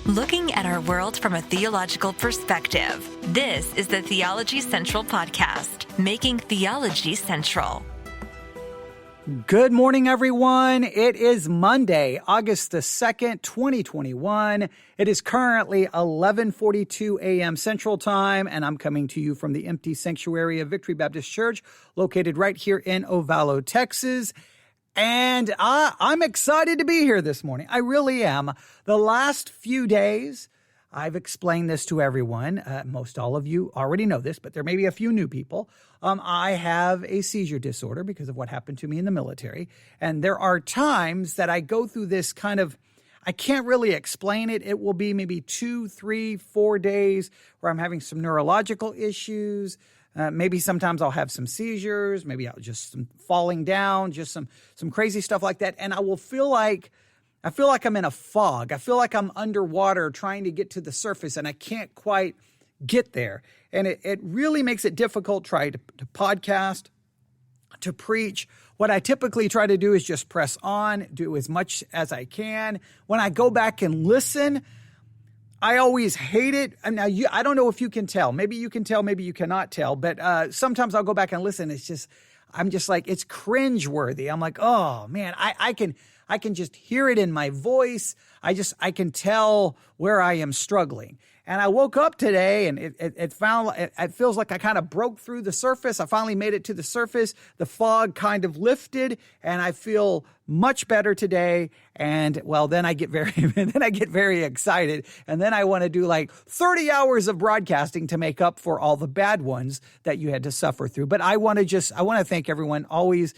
Looking at our world from a theological perspective. This is the Theology Central Podcast, making theology central. Good morning, everyone. It is Monday, August the 2nd, 2021. It is currently 11:42 a.m. Central Time, and I'm coming to you from the empty sanctuary of Victory Baptist Church, located right here in Ovalo, Texas. And I'm excited to be here this morning. I really am. The last few days, I've explained this to everyone. Most all of you already know this, but there may be a few new people. I have a seizure disorder because of what happened to me in the military. And there are times that I go through this kind of, I can't really explain it. It will be maybe 2, 3, 4 days where I'm having some neurological issues. Maybe sometimes I'll have some seizures, maybe I'll just some falling down, just some crazy stuff like that. And I feel like I'm in a fog. I feel like I'm underwater trying to get to the surface and I can't quite get there. And it really makes it difficult to podcast, to preach. What I typically try to do is just press on, do as much as I can. When I go back and listen, I always hate it. And now I don't know if you can tell. Maybe you can tell, maybe you cannot tell. But sometimes I'll go back and listen. I'm just like, it's cringeworthy. I'm like, oh man, I can just hear it in my voice. I can tell where I am struggling. And I woke up today and it feels like I kind of broke through the surface. I finally made it to the surface. The fog kind of lifted and I feel much better today. And well, then I get very excited. And then I want to do like 30 hours of broadcasting to make up for all the bad ones that you had to suffer through. But I want to thank everyone. Always,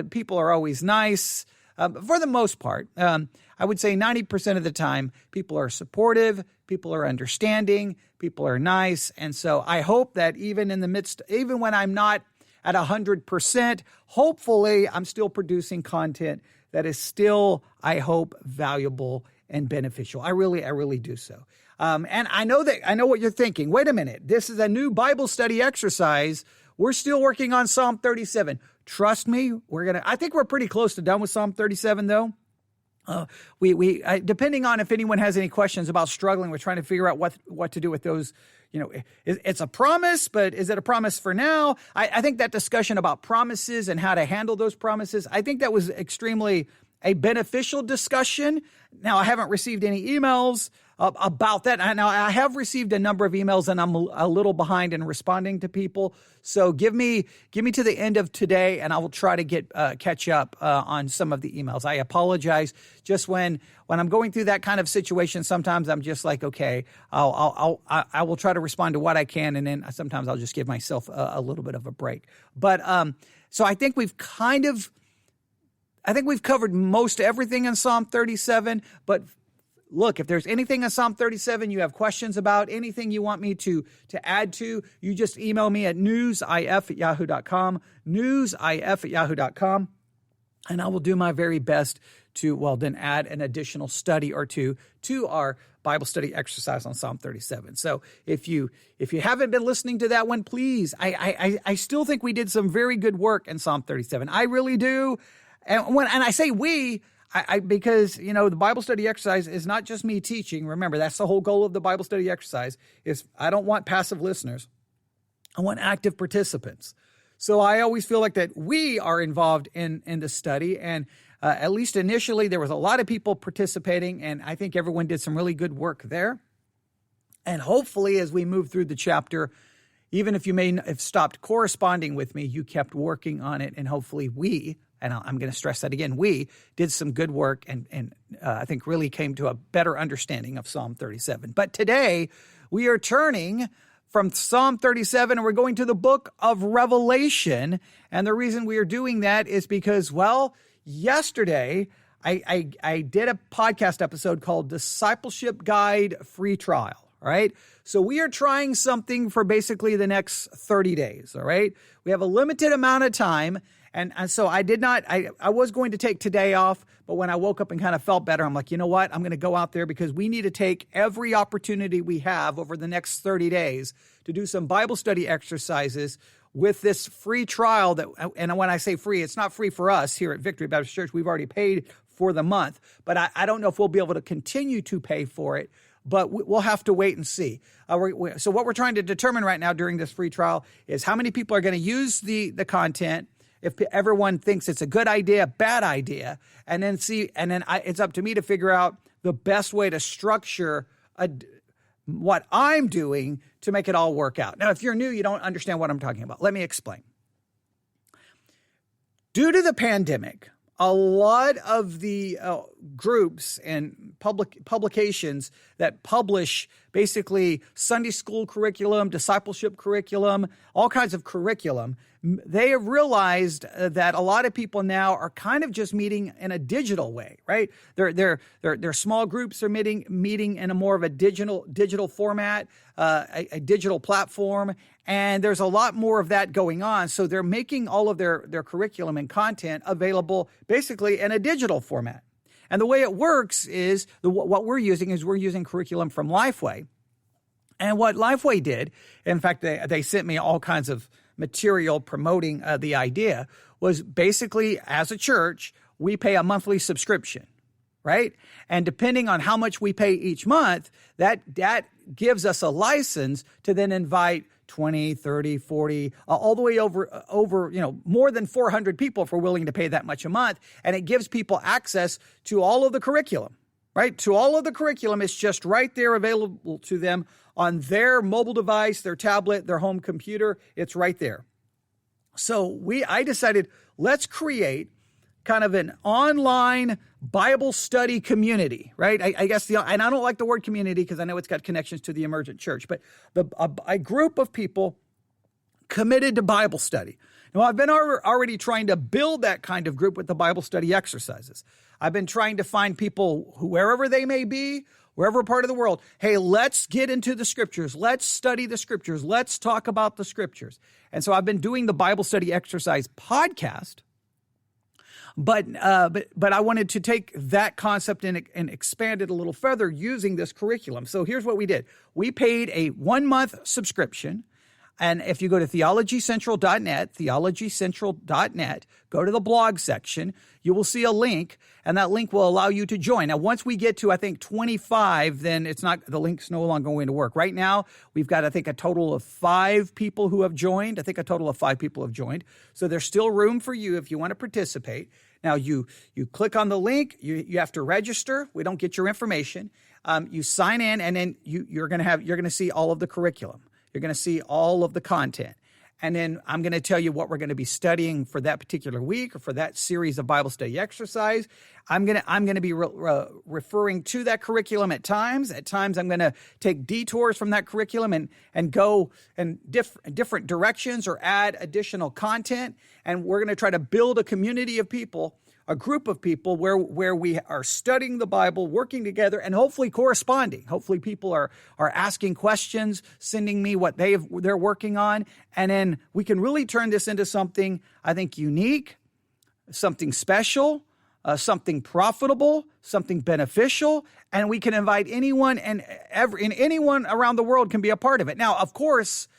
people are always nice. For the most part, I would say 90% of the time, people are supportive, people are understanding, people are nice. And so I hope that even when I'm not at 100%, hopefully I'm still producing content that is still, I hope, valuable and beneficial. I really do so. And I know what you're thinking. Wait a minute. This is a new Bible study exercise. We're still working on Psalm 37. Trust me, I think we're pretty close to done with Psalm 37 though. Depending on if anyone has any questions about struggling, we're trying to figure out what to do with those. It's a promise, but is it a promise for now? I think that discussion about promises and how to handle those promises, I think that was extremely a beneficial discussion. Now, I haven't received any emails about that. Now, I have received a number of emails and I'm a little behind in responding to people. So give me to the end of today and I will try to catch up on some of the emails. I apologize. Just when I'm going through that kind of situation, sometimes I'm just like, okay, I will try to respond to what I can. And then sometimes I'll just give myself a little bit of a break. But so I think we've covered most everything in Psalm 37, but look, if there's anything in Psalm 37 you have questions about, anything you want me to add to, you just email me at newsif@yahoo.com, newsif@yahoo.com, and I will do my very best to, then add an additional study or two to our Bible study exercise on Psalm 37. So if you haven't been listening to that one, please, I still think we did some very good work in Psalm 37. I really do. And I say we, because, the Bible study exercise is not just me teaching. Remember, that's the whole goal of the Bible study exercise is I don't want passive listeners. I want active participants. So I always feel like that we are involved in the study. And at least initially, there was a lot of people participating. And I think everyone did some really good work there. And hopefully, as we move through the chapter, even if you may have stopped corresponding with me, you kept working on it. And hopefully and I'm going to stress that again, we did some good work and I think really came to a better understanding of Psalm 37. But today we are turning from Psalm 37 and we're going to the book of Revelation. And the reason we are doing that is because, yesterday I did a podcast episode called Discipleship Guide Free Trial. All right. So we are trying something for basically the next 30 days. All right. We have a limited amount of time. And so I was going to take today off, but when I woke up and kind of felt better, I'm like, you know what? I'm going to go out there because we need to take every opportunity we have over the next 30 days to do some Bible study exercises with this free trial and when I say free, it's not free for us here at Victory Baptist Church. We've already paid for the month, but I don't know if we'll be able to continue to pay for it. but we'll have to wait and see. So what we're trying to determine right now during this free trial is how many people are going to use the content, if everyone thinks it's a good idea, bad idea, and then it's up to me to figure out the best way to structure what I'm doing to make it all work out. Now, if you're new, you don't understand what I'm talking about. Let me explain. Due to the pandemic, a lot of the groups and publications that publish basically Sunday school curriculum, discipleship curriculum, all kinds of curriculum, they have realized that a lot of people now are kind of just meeting in a digital way, right? Their small groups are meeting in a more of a digital format, a digital platform, and there's a lot more of that going on. So they're making all of their curriculum and content available basically in a digital format. And the way it works is what we're using curriculum from Lifeway. And what Lifeway did, in fact, they sent me all kinds of material promoting the idea, was basically, as a church, we pay a monthly subscription, right? And depending on how much we pay each month, that gives us a license to then invite 20, 30, 40, all the way over, more than 400 people if we're willing to pay that much a month. And it gives people access to all of the curriculum, right? To all of the curriculum. It's just right there available to them on their mobile device, their tablet, their home computer. It's right there. So I decided, let's create kind of an online Bible study community, right? I guess and I don't like the word community because I know it's got connections to the emergent church, but a group of people committed to Bible study. Now, I've been already trying to build that kind of group with the Bible study exercises. I've been trying to find people, wherever they may be, wherever part of the world, hey, let's get into the scriptures. Let's study the scriptures. Let's talk about the scriptures. And so I've been doing the Bible study exercise podcast. But I wanted to take that concept and expand it a little further using this curriculum. So here's what we did. We paid a 1-month subscription. And if you go to theologycentral.net, go to the blog section, you will see a link, and that link will allow you to join. Now, once we get to, I think, 25, then the link's no longer going to work. Right now, we've got, I think, a total of 5 people who have joined. So there's still room for you if you want to participate. Now, you click on the link, you have to register. We don't get your information. You sign in, and then you're going to see all of the curriculum. You're going to see all of the content. And then I'm going to tell you what we're going to be studying for that particular week or for that series of Bible study exercise. I'm going to be referring to that curriculum at times. At times, I'm going to take detours from that curriculum and go in different directions or add additional content. And we're going to try to build a community of people, a group of people where we are studying the Bible, working together, and hopefully corresponding. Hopefully people are asking questions, sending me what they're working on, and then we can really turn this into something, I think, unique, something special, something profitable, something beneficial, and we can invite anyone and anyone around the world can be a part of it. Now, of course,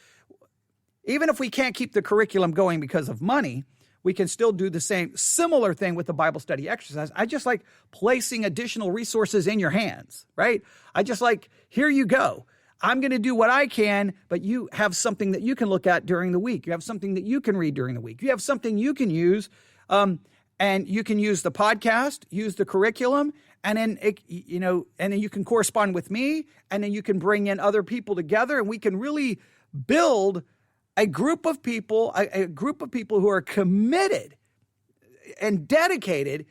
even if we can't keep the curriculum going because of money, we can still do the similar thing with the Bible study exercise. I just like placing additional resources in your hands, right? I just like, here you go. I'm going to do what I can, but you have something that you can look at during the week. You have something that you can read during the week. You have something you can use, and you can use the podcast, use the curriculum, and then and then you can correspond with me, and then you can bring in other people together, and we can really build a group of people who are committed and dedicated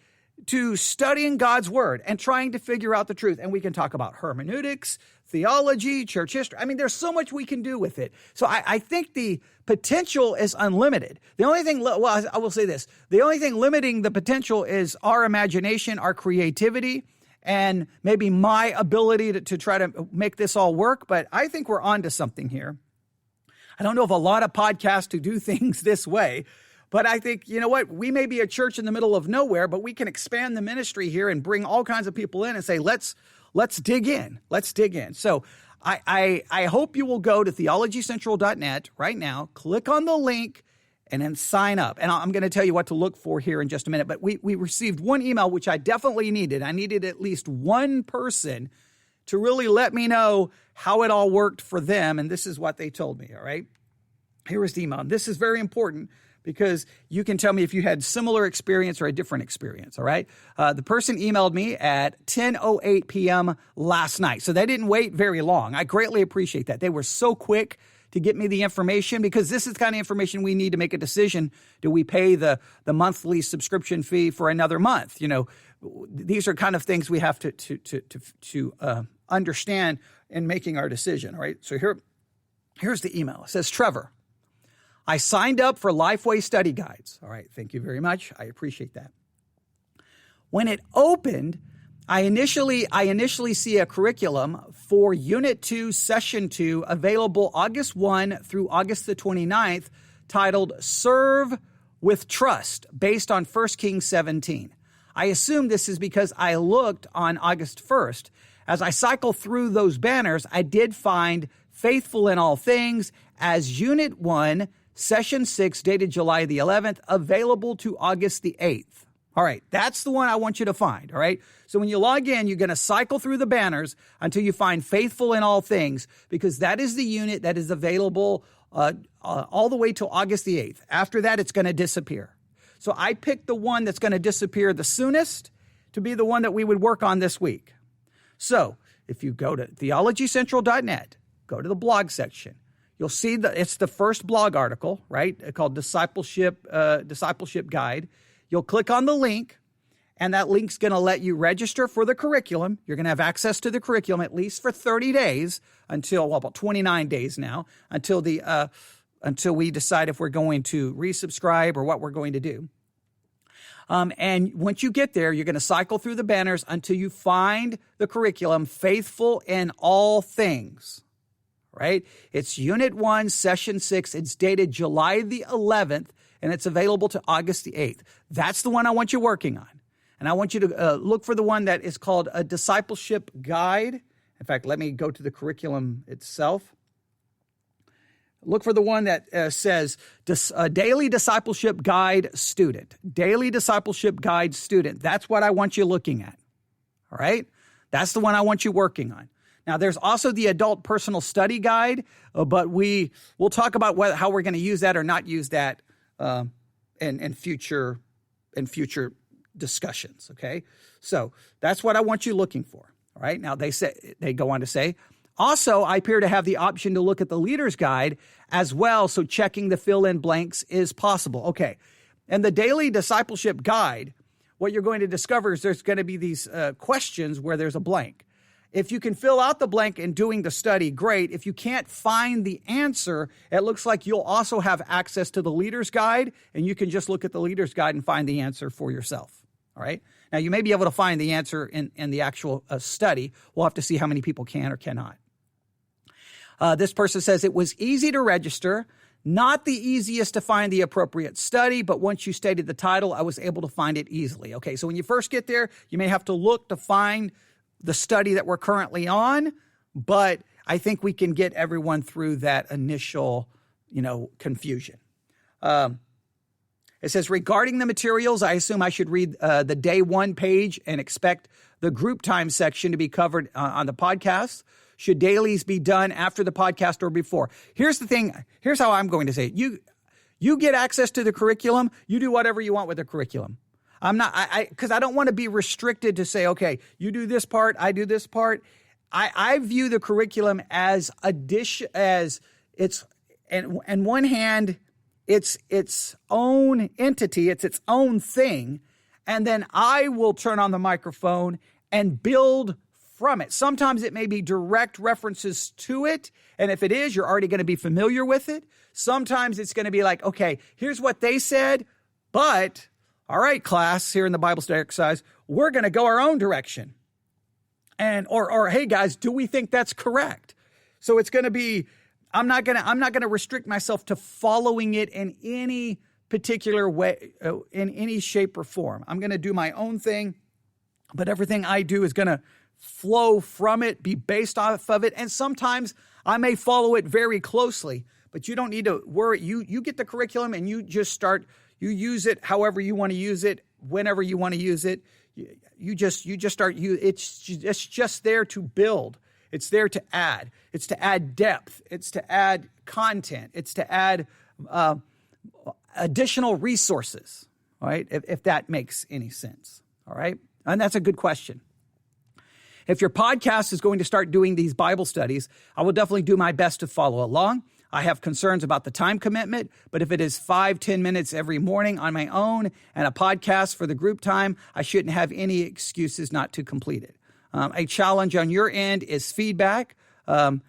to studying God's word and trying to figure out the truth. And we can talk about hermeneutics, theology, church history. I mean, there's so much we can do with it. So I think the potential is unlimited. The only thing, I will say this, the only thing limiting the potential is our imagination, our creativity, and maybe my ability to try to make this all work. But I think we're onto something here. I don't know of a lot of podcasts who do things this way, but I think, you know what, we may be a church in the middle of nowhere, but we can expand the ministry here and bring all kinds of people in and say, let's dig in. Let's dig in. So I hope you will go to theologycentral.net right now, click on the link, and then sign up. And I'm going to tell you what to look for here in just a minute. But we received one email, which I definitely needed. I needed at least one person to really let me know how it all worked for them. And this is what they told me, all right? Here was the email. This is very important because you can tell me if you had similar experience or a different experience, all right? The person emailed me at 10:08 p.m. last night, so they didn't wait very long. I greatly appreciate that. They were so quick to get me the information because this is the kind of information we need to make a decision. Do we pay the monthly subscription fee for another month? You know, these are kind of things we have to understand in making our decision, all right? So here's the email. It says, Trevor, I signed up for Lifeway study guides. All right, thank you very much. I appreciate that. When it opened, I initially see a curriculum for Unit 2, Session 2, available August 1 through August the 29th, titled Serve with Trust, based on 1 Kings 17. I assume this is because I looked on August 1st. As I cycle through those banners, I did find Faithful in All Things as Unit 1, Session 6, dated July the 11th, available to August the 8th. All right, that's the one I want you to find, all right? So when you log in, you're going to cycle through the banners until you find Faithful in All Things, because that is the unit that is available all the way till August the 8th. After that, it's going to disappear. So I picked the one that's going to disappear the soonest to be the one that we would work on this week. So if you go to theologycentral.net, go to the blog section, you'll see that it's the first blog article, right, called Discipleship Guide. You'll click on the link, and that link's going to let you register for the curriculum. You're going to have access to the curriculum at least for 30 days until, about 29 days now, until we decide if we're going to resubscribe or what we're going to do. And once you get there, you're going to cycle through the banners until you find the curriculum, Faithful in All Things, right? It's Unit 1, Session 6. It's dated July the 11th, and it's available to August the 8th. That's the one I want you working on. And I want you to look for the one that is called a Discipleship Guide. In fact, let me go to the curriculum itself. Look for the one that says Daily Discipleship Guide Student. Daily Discipleship Guide Student. That's what I want you looking at. All right? That's the one I want you working on. Now, there's also the Adult Personal Study Guide, but we'll talk about how we're going to use that or not use that in future discussions. Okay, so that's what I want you looking for. All right. Now they go on to say, also, I appear to have the option to look at the Leader's Guide as well, so checking the fill-in blanks is possible. Okay, and the Daily Discipleship Guide, what you're going to discover is there's going to be these questions where there's a blank. If you can fill out the blank in doing the study, great. If you can't find the answer, it looks like you'll also have access to the Leader's Guide, and you can just look at the Leader's Guide and find the answer for yourself. All right? Now, you may be able to find the answer in the actual study. We'll have to see how many people can or cannot. This person says, it was easy to register, not the easiest to find the appropriate study, but once you stated the title, I was able to find it easily. Okay, so when you first get there, you may have to look to find the study that we're currently on, but I think we can get everyone through that initial, confusion. It says, regarding the materials, I assume I should read the day one page and expect the group time section to be covered on the podcast. Should dailies be done after the podcast or before? Here's the thing. Here's how I'm going to say it. You get access to the curriculum. You do whatever you want with the curriculum. I'm not, because I don't want to be restricted to say, okay, you do this part, I do this part. I view the curriculum as it's, in one hand, it's its own entity, it's its own thing, and then I will turn on the microphone and build from it. Sometimes it may be direct references to it, and if it is, you're already going to be familiar with it. Sometimes it's going to be like, okay, here's what they said, but all right, class, here in the Bible study exercise, we're going to go our own direction. And or hey guys, do we think that's correct? So it's going to be, I'm not going to restrict myself to following it in any particular way, in any shape or form. I'm going to do my own thing, but everything I do is going to flow from it, be based off of it. And sometimes I may follow it very closely, but you don't need to worry. You get the curriculum and you just start, you use it however you want to use it, whenever you want to use it. It's just there to build. It's there to add. It's to add depth. It's to add content. It's to add additional resources, all right, if that makes any sense, all right? And that's a good question. If your podcast is going to start doing these Bible studies, I will definitely do my best to follow along. I have concerns about the time commitment, but if it is 5-10 minutes every morning on my own and a podcast for the group time, I shouldn't have any excuses not to complete it. A challenge on your end is feedback, and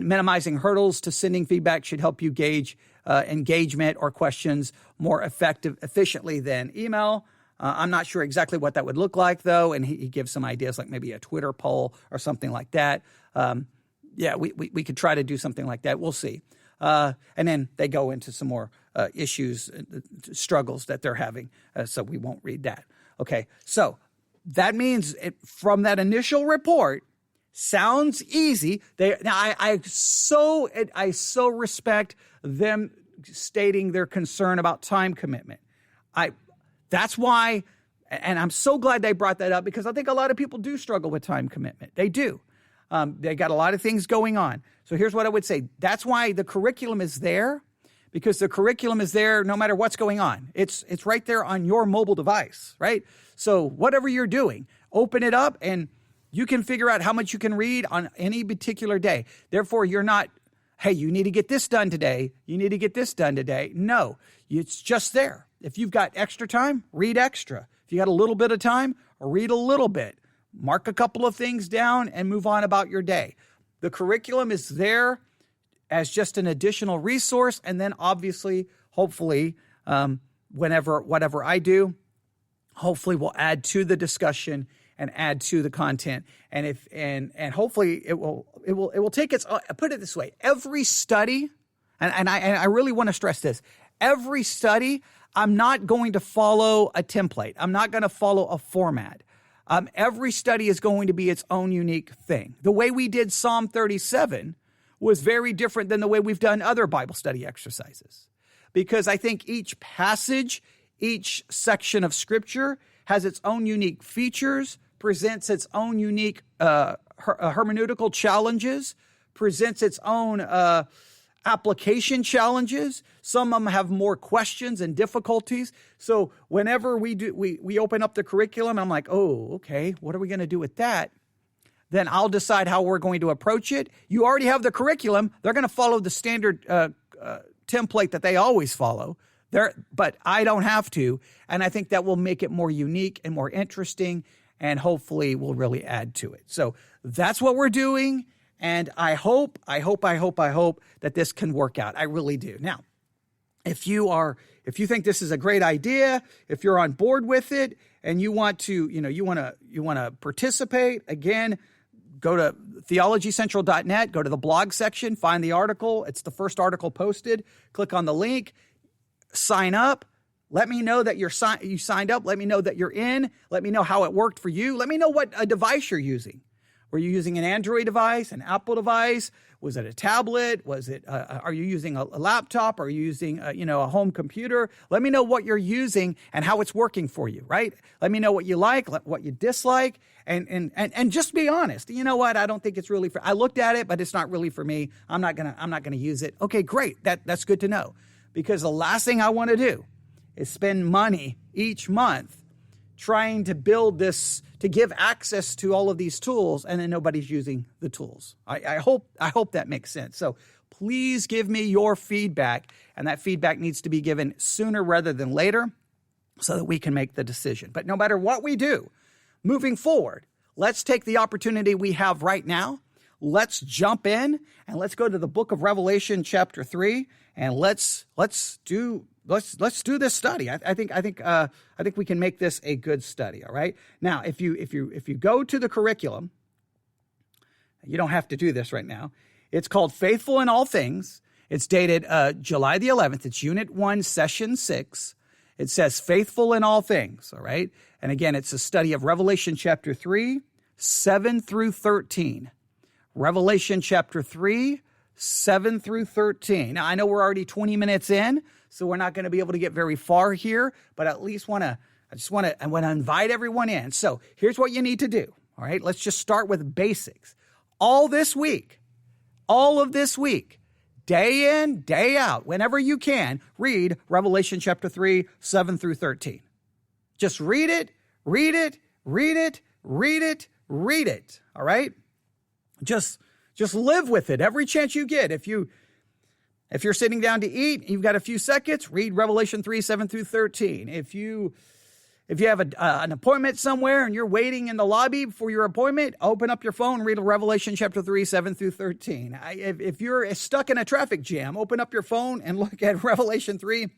minimizing hurdles to sending feedback should help you gauge engagement or questions more efficiently than email. I'm not sure exactly what that would look like, though, and he gives some ideas like maybe a Twitter poll or something like that. We could try to do something like that. We'll see. And then they go into some more issues, struggles that they're having, so we won't read that. Okay, so that means from that initial report, sounds easy. I so respect them stating their concern about time commitment. That's why, and I'm so glad they brought that up, because I think a lot of people do struggle with time commitment. They do. They got a lot of things going on. So here's what I would say. That's why the curriculum is there, because the curriculum is there no matter what's going on. It's right there on your mobile device, right? So whatever you're doing, open it up and you can figure out how much you can read on any particular day. Therefore, you're not, hey, you need to get this done today. You need to get this done today. No, it's just there. If you've got extra time, read extra. If you got a little bit of time, read a little bit. Mark a couple of things down and move on about your day. The curriculum is there as just an additional resource. And then obviously, hopefully, whatever I do, hopefully will add to the discussion and add to the content. And hopefully it will take its, put it this way, every study, and I really want to stress this, every study, I'm not going to follow a template. I'm not going to follow a format. Every study is going to be its own unique thing. The way we did Psalm 37 was very different than the way we've done other Bible study exercises, because I think each passage, each section of Scripture has its own unique features, presents its own unique hermeneutical challenges, presents its own application challenges. Some of them have more questions and difficulties. So whenever we open up the curriculum, I'm like, oh, okay, what are we going to do with that? Then I'll decide how we're going to approach it. You already have the curriculum. They're going to follow the standard template that they always follow. But I don't have to. And I think that will make it more unique and more interesting, and hopefully will really add to it. So that's what we're doing. And I hope that this can work out. I really do. Now, if you think this is a great idea, if you're on board with it and you want to participate, again, go to theologycentral.net, go to the blog section, find the article. It's the first article posted. Click on the link, sign up. Let me know that you signed up. Let me know that you're in. Let me know how it worked for you. Let me know what a device you're using. Were you using an Android device, an Apple device? Was it a tablet? Was it? Are you using a laptop? Are you using a home computer? Let me know what you're using and how it's working for you. Right? Let me know what you like, what you dislike, and just be honest. You know what? I don't think it's really for. I looked at it, but it's not really for me. I'm not gonna use it. Okay, great. That's good to know, because the last thing I want to do is spend money each month trying to build this, to give access to all of these tools, and then nobody's using the tools. I hope that makes sense. So please give me your feedback, and that feedback needs to be given sooner rather than later so that we can make the decision. But no matter what we do, moving forward, let's take the opportunity we have right now. Let's jump in and let's go to the book of Revelation chapter 3, and let's do this study. I think we can make this a good study. All right. Now, if you go to the curriculum, you don't have to do this right now. It's called Faithful in All Things. It's dated July the 11th. It's Unit 1, Session 6. It says Faithful in All Things. All right. And again, it's a study of Revelation chapter 3, 7 through 13. Revelation chapter 3, 7 through 13. Now, I know we're already 20 minutes in, so we're not going to be able to get very far here, but at least want to I want to invite everyone in. So here's what you need to do. All right, let's just start with basics. All of this week, day in, day out, whenever you can, read Revelation chapter 3, 7 through 13. Just read it, read it, read it, read it, read it. All right? Just live with it every chance you get. If you're sitting down to eat, you've got a few seconds, read Revelation 3, 7 through 13. If you have an appointment somewhere and you're waiting in the lobby for your appointment, open up your phone, read Revelation chapter 3, 7 through 13. If you're stuck in a traffic jam, open up your phone and look at Revelation 3,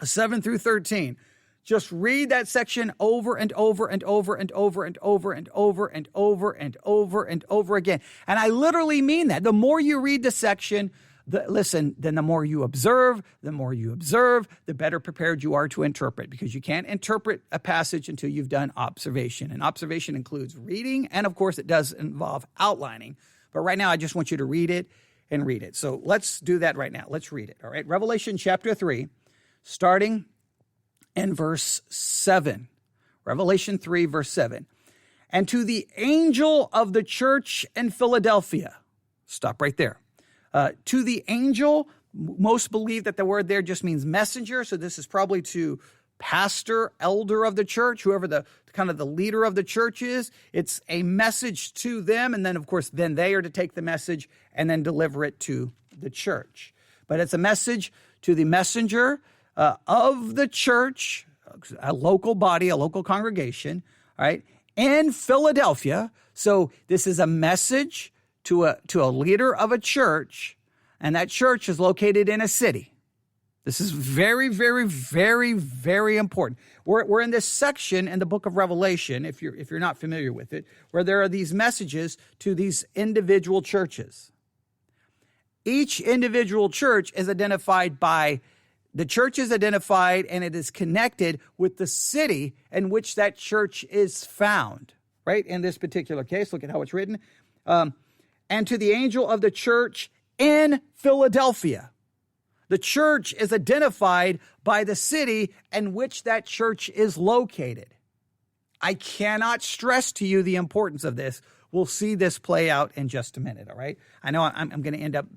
7 through 13. Just read that section over and over and over and over and over and over and over and over and over again. And I literally mean that. The more you read the section, then the more you observe, the better prepared you are to interpret, because you can't interpret a passage until you've done observation. And observation includes reading, and of course it does involve outlining. But right now I just want you to read it and read it. So let's do that right now. Let's read it. All right. Revelation chapter 3, starting in verse 7. Revelation 3, verse 7. And to the angel of the church in Philadelphia. Stop right there. To the angel, most believe that the word there just means messenger. So this is probably to pastor, elder of the church, whoever the leader of the church is. It's a message to them. And then, of course, then they are to take the message and then deliver it to the church. But it's a message to the messenger of the church, a local body, a local congregation, all right, in Philadelphia. So this is a message to a leader of a church, and that church is located in a city. This is very, very, very, very important. We're in this section in the book of Revelation, if you're not familiar with it, where there are these messages to these individual churches. Each individual church is identified by the church is identified, and it is connected with the city in which that church is found, right? In this particular case, look at how it's written. And to the angel of the church in Philadelphia. The church is identified by the city in which that church is located. I cannot stress to you the importance of this. We'll see this play out in just a minute, all right? I know I'm going to end up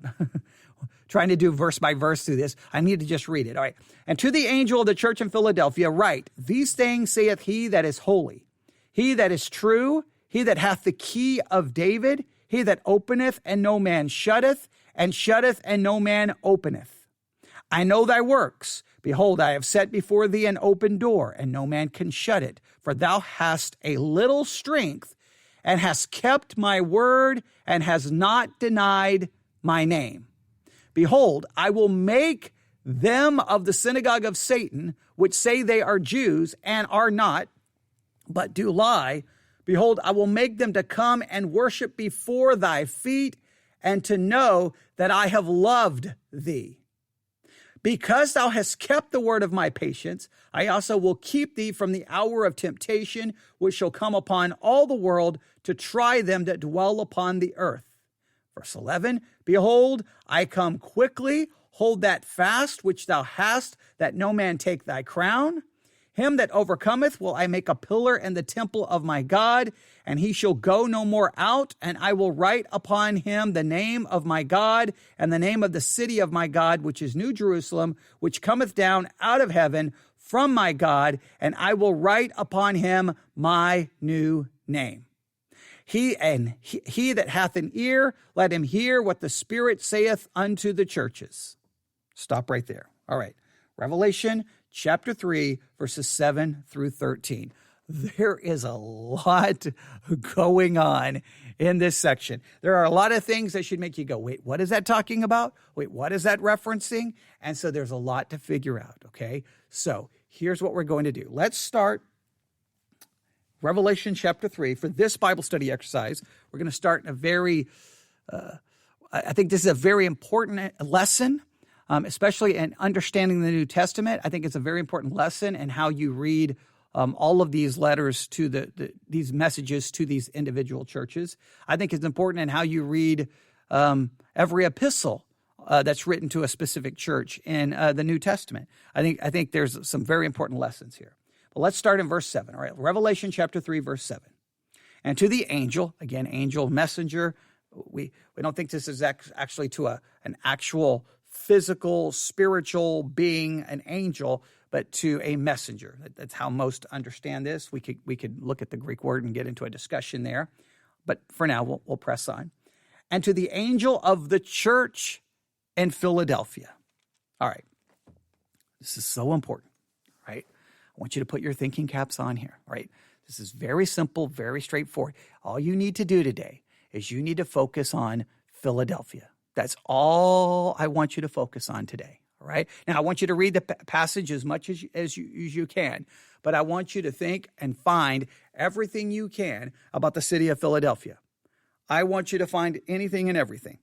trying to do verse by verse through this. I need to just read it, all right? And to the angel of the church in Philadelphia write, these things saith he that is holy, he that is true, he that hath the key of David, he that openeth and no man shutteth, and shutteth and no man openeth. I know thy works. Behold, I have set before thee an open door, and no man can shut it. For thou hast a little strength, and hast kept my word, and hast not denied my name. Behold, I will make them of the synagogue of Satan, which say they are Jews, and are not, but do lie. Behold, I will make them to come and worship before thy feet, and to know that I have loved thee. Because thou hast kept the word of my patience, I also will keep thee from the hour of temptation, which shall come upon all the world to try them that dwell upon the earth. Verse 11, behold, I come quickly, hold that fast which thou hast, that no man take thy crown. Him that overcometh will I make a pillar in the temple of my God, and he shall go no more out, and I will write upon him the name of my God, and the name of the city of my God, which is New Jerusalem, which cometh down out of heaven from my God, and I will write upon him my new name. He that hath an ear, let him hear what the Spirit saith unto the churches. Stop right there. All right. Revelation chapter 3, verses 7 through 13. There is a lot going on in this section. There are a lot of things that should make you go, wait, what is that talking about? Wait, what is that referencing? And so there's a lot to figure out, okay? So here's what we're going to do. Let's start Revelation chapter 3. For this Bible study exercise, we're going to start in a very, I think this is a very important lesson, especially in understanding the New Testament. I think it's a very important lesson in how you read all of these letters to these messages to these individual churches. I think it's important in how you read every epistle that's written to a specific church in the New Testament. I think there's some very important lessons here. But let's start in verse 7, all right? Revelation chapter 3, verse 7. And to the angel, again, angel, messenger, we don't think this is actually to an actual physical, spiritual being, an angel, but to a messenger. That's how most understand this. We could look at the Greek word and get into a discussion there. But for now, we'll press on. And to the angel of the church in Philadelphia. All right. This is so important, right? I want you to put your thinking caps on here, right? This is very simple, very straightforward. All you need to do today is you need to focus on Philadelphia. That's all I want you to focus on today, all right? Now, I want you to read the passage as much as you can, but I want you to think and find everything you can about the city of Philadelphia. I want you to find anything and everything.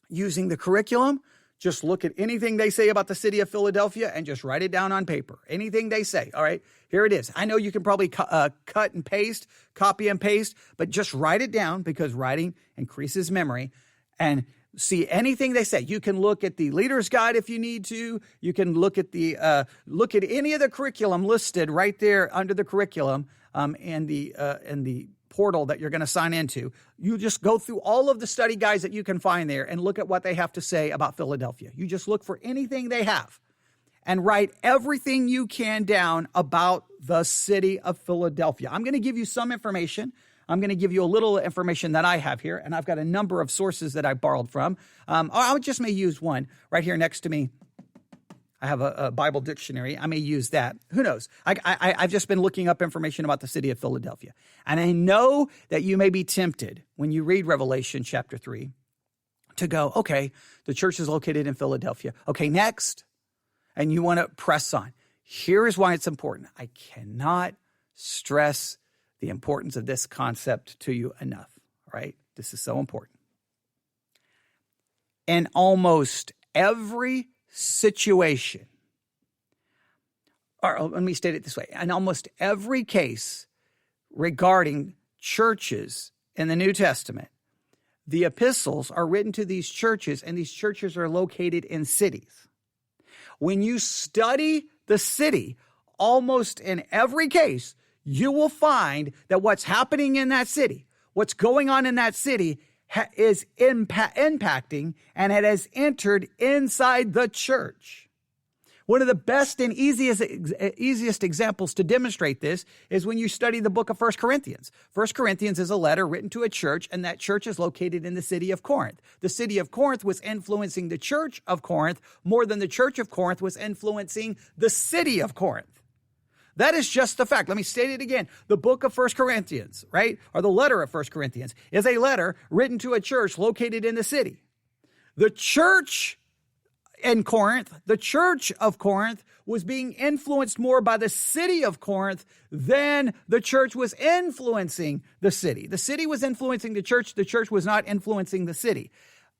Using the curriculum, just look at anything they say about the city of Philadelphia and just write it down on paper. Anything they say, all right? Here it is. I know you can probably cut and paste, copy and paste, but just write it down because writing increases memory. And see anything they say. You can look at the leader's guide if you need to. You can look at any of the curriculum listed right there under the curriculum and the portal that you're going to sign into. You just go through all of the study guides that you can find there and look at what they have to say about Philadelphia. You just look for anything they have and write everything you can down about the city of Philadelphia. I'm going to give you some information. I'm going to give you a little information that I have here, and I've got a number of sources that I borrowed from. I just may use one right here next to me. I have a Bible dictionary. I may use that. Who knows? I've just been looking up information about the city of Philadelphia. And I know that you may be tempted when you read Revelation chapter 3 to go, okay, the church is located in Philadelphia. Okay, next. And you want to press on. Here is why it's important. I cannot stress the importance of this concept to you enough, right? This is so important. In almost every situation, or let me state it this way, in almost every case regarding churches in the New Testament, the epistles are written to these churches, and these churches are located in cities. When you study the city, almost in every case, you will find that what's happening in that city, what's going on in that city is impacting, and it has entered inside the church. One of the best and easiest examples to demonstrate this is when you study the book of 1 Corinthians. 1 Corinthians is a letter written to a church, and that church is located in the city of Corinth. The city of Corinth was influencing the church of Corinth more than the church of Corinth was influencing the city of Corinth. That is just the fact. Let me state it again. The book of 1 Corinthians, right, or the letter of 1 Corinthians, is a letter written to a church located in the city. The church in Corinth, the church of Corinth, was being influenced more by the city of Corinth than the church was influencing the city. The city was influencing the church was not influencing the city.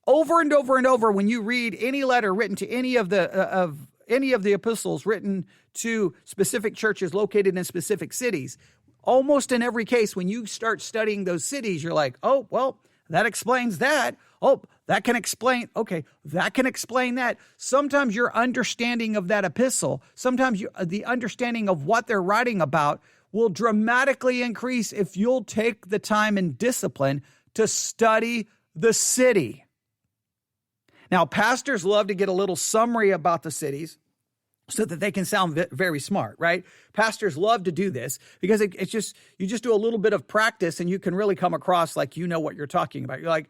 Over and over and over, when you read any letter written to any of the epistles written to specific churches located in specific cities, almost in every case, when you start studying those cities, you're like, oh, well, that explains that. Oh, that can explain. Okay, that can explain that. Sometimes your understanding of that epistle, sometimes the understanding of what they're writing about will dramatically increase if you'll take the time and discipline to study the city. Now, pastors love to get a little summary about the cities so that they can sound very smart, right? Pastors love to do this because you just do a little bit of practice and you can really come across like you know what you're talking about. You're like,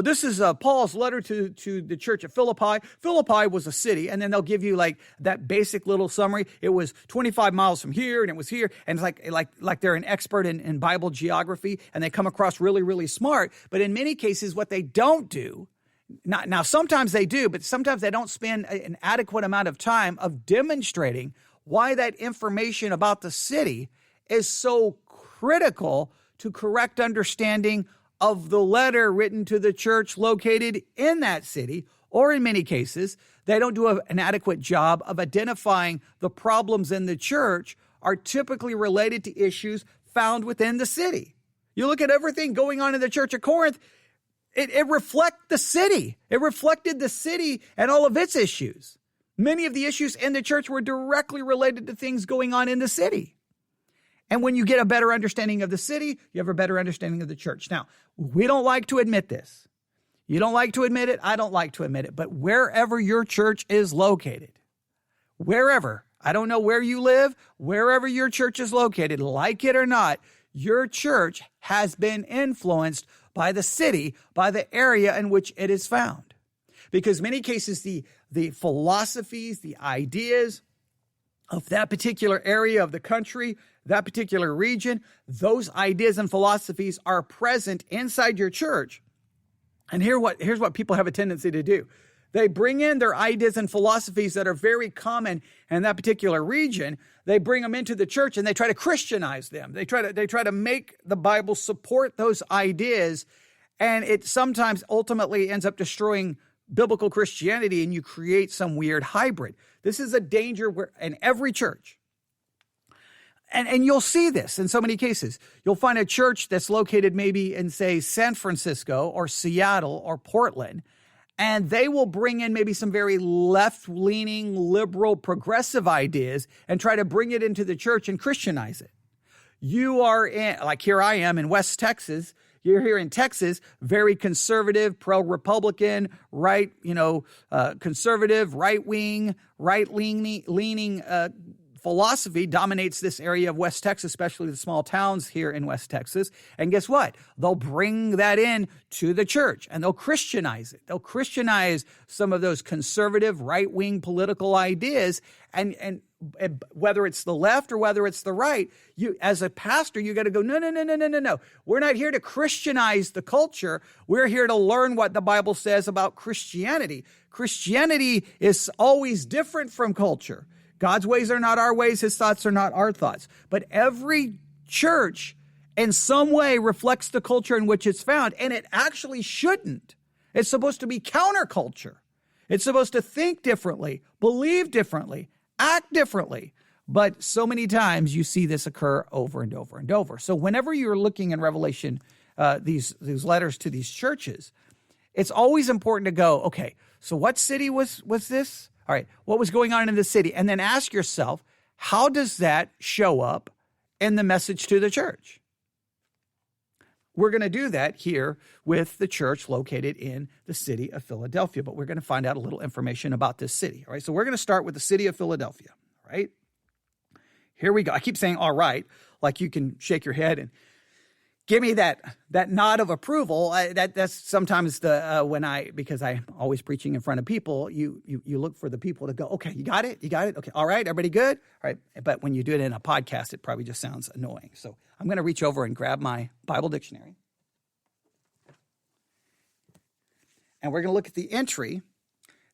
this is Paul's letter to the church at Philippi. Philippi was a city, and then they'll give you like that basic little summary. It was 25 miles from here, and it was here, and it's like they're an expert in Bible geography, and they come across really, really smart. But in many cases, what they don't do, now, sometimes they do, but sometimes they don't spend an adequate amount of time of demonstrating why that information about the city is so critical to correct understanding of the letter written to the church located in that city, or in many cases, they don't do an adequate job of identifying the problems in the church are typically related to issues found within the city. You look at everything going on in the church of Corinth, it reflected the city. It reflected the city and all of its issues. Many of the issues in the church were directly related to things going on in the city. And when you get a better understanding of the city, you have a better understanding of the church. Now, we don't like to admit this. You don't like to admit it. I don't like to admit it. But wherever your church is located, wherever, I don't know where you live, wherever your church is located, like it or not, your church has been influenced by the city, by the area in which it is found. Because many cases, the philosophies, the ideas of that particular area of the country, that particular region, those ideas and philosophies are present inside your church. And here's what people have a tendency to do. They bring in their ideas and philosophies that are very common in that particular region. They bring them into the church and they try to Christianize them. They try to make the Bible support those ideas. And it sometimes ultimately ends up destroying biblical Christianity, and you create some weird hybrid. This is a danger in every church. And you'll see this in so many cases. You'll find a church that's located maybe in, say, San Francisco or Seattle or Portland, and they will bring in maybe some very left-leaning, liberal, progressive ideas and try to bring it into the church and Christianize it. You are in, like here I am in West Texas. You're here in Texas, very conservative, pro-Republican, right, conservative, right-wing, right-leaning philosophy dominates this area of West Texas, especially the small towns here in West Texas. And guess what? They'll bring that in to the church and they'll Christianize it. They'll Christianize some of those conservative, right-wing political ideas. And whether it's the left or whether it's the right, you, as a pastor, you got to go, no. We're not here to Christianize the culture. We're here to learn what the Bible says about Christianity. Christianity is always different from culture. God's ways are not our ways. His thoughts are not our thoughts. But every church in some way reflects the culture in which it's found. And it actually shouldn't. It's supposed to be counterculture. It's supposed to think differently, believe differently, act differently. But so many times you see this occur over and over and over. So whenever you're looking in Revelation, these letters to these churches, it's always important to go, okay, so what city was this? All right, what was going on in the city? And then ask yourself, how does that show up in the message to the church? We're going to do that here with the church located in the city of Philadelphia, but we're going to find out a little information about this city. All right, so we're going to start with the city of Philadelphia. All right, here we go. I keep saying all right, like you can shake your head and give me that nod of approval. That's sometimes because I'm always preaching in front of people, you look for the people to go, okay, you got it? Okay, all right, everybody good? All right, but when you do it in a podcast, it probably just sounds annoying. So I'm going to reach over and grab my Bible dictionary. And we're going to look at the entry.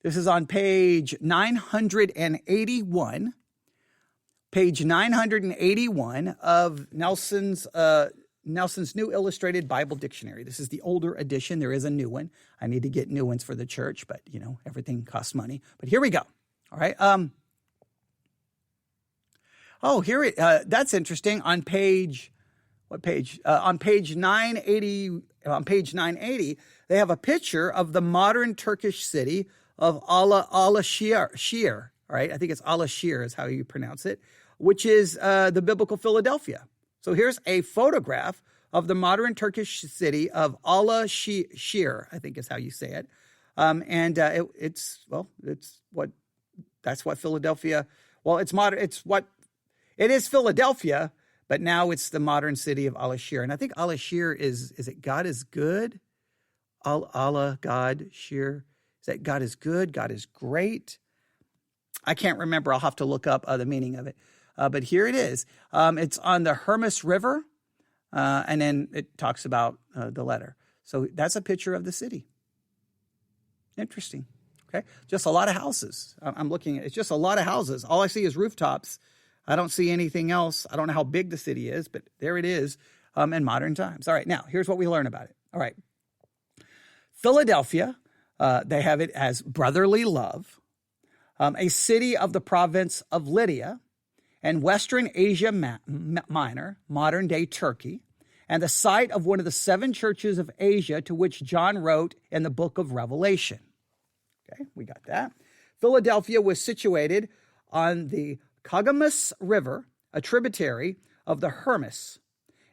This is on page 981. Page 981 of Nelson's New Illustrated Bible Dictionary. This is the older edition. There is a new one. I need to get new ones for the church, but everything costs money. But here we go. All right. That's interesting. On page, what page? On page 980. On page 980, they have a picture of the modern Turkish city of Alaşehir. All right. I think it's Alaşehir is how you pronounce it, which is the biblical Philadelphia. So here's a photograph of the modern Turkish city of Alaşehir, I think is how you say it. That's what Philadelphia, it's modern, it is Philadelphia, but now it's the modern city of Alaşehir. And I think Alaşehir is it God is good? Allah, God, Shir. Is that God is good? God is great? I can't remember. I'll have to look up the meaning of it. But here it is. It's on the Hermus River, and then it talks about the letter. So that's a picture of the city. Interesting. Okay, just a lot of houses. I'm looking at it's just a lot of houses. All I see is rooftops. I don't see anything else. I don't know how big the city is, but there it is in modern times. All right, now here's what we learn about it. All right, Philadelphia. They have it as brotherly love, a city of the province of Lydia, and Western Asia Minor, modern-day Turkey, and the site of one of the 7 churches of Asia to which John wrote in the book of Revelation. Okay, we got that. Philadelphia was situated on the Cogamus River, a tributary of the Hermus,